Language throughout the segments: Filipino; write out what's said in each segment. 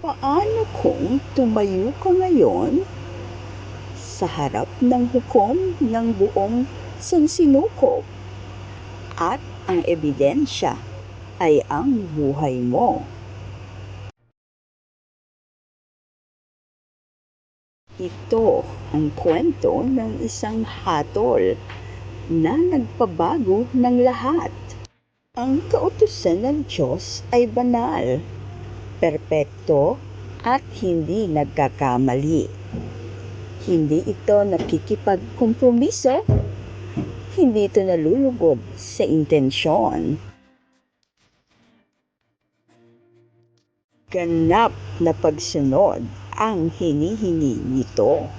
Paano kung tumayo ka ngayon sa harap ng hukom ng buong sansinukob at ang ebidensya ay ang buhay mo? Ito ang kwento ng isang hatol na nagpabago ng lahat. Ang kautusan ng Diyos ay banal, perpekto at hindi nagkakamali. Hindi ito nakikipagkompromiso, hindi ito nalulugod sa intensyon. Ganap na pagsunod ang hinihingi nito.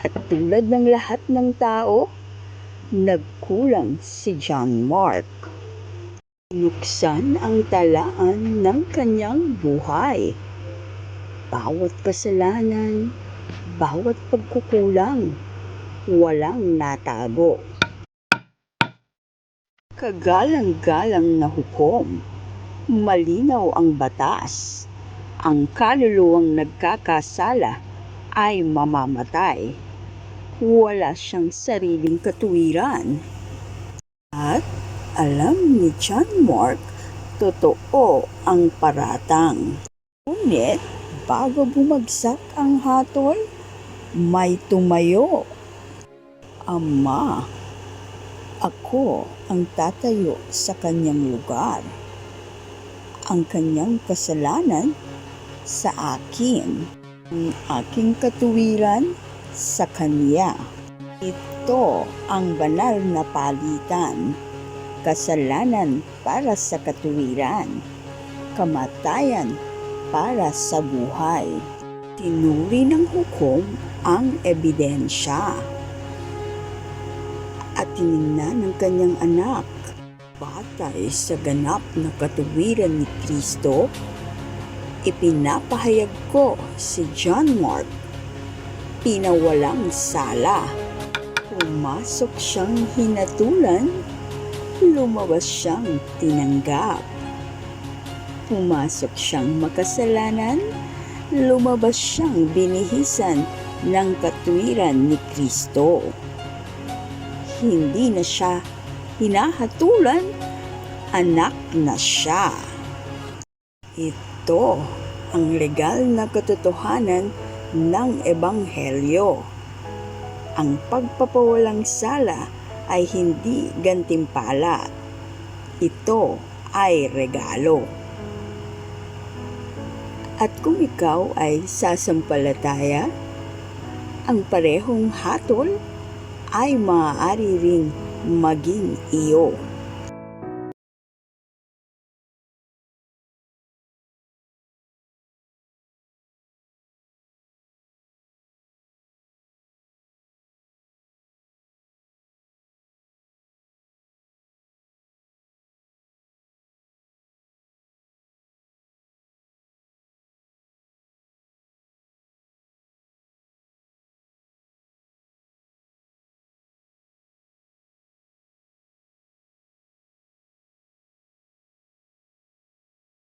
At tulad ng lahat ng tao, nagkulang si John Mark. Binuksan ang talaan ng kanyang buhay. Bawat kasalanan, bawat pagkukulang, walang natago. Kagalang-galang na hukom, malinaw ang batas. Ang kaluluwang nagkakasala ay mamamatay. Wala siyang sariling katuwiran. At alam ni John Mark, totoo ang paratang. Ngunit bago bumagsak ang hatol, may tumayo. Ama, ako ang tatayo sa kanyang lugar. Ang kanyang kasalanan sa akin, ang aking katuwiran sa kanya. Ito ang banal na palitan. Kasalanan para sa katuwiran, kamatayan para sa buhay. Tinuri ng hukom ang ebidensya at tiningnan ng kanyang anak. Batay sa ganap na katuwiran ni Kristo, ipinapahayag ko si John Mark, pinawalang sala. Pumasok siyang hinatulan, lumabas siyang tinanggap. Pumasok siyang makasalanan, lumabas siyang binihisan ng katuwiran ni Kristo. Hindi na siya hinahatulan, anak na siya. Ito ang legal na katotohanan ng Ebanghelyo. Ang pagpapawalang sala ay hindi gantimpala. Ito ay regalo. At kung ikaw ay sasampalataya, ang parehong hatol ay maaari ring maging iyo.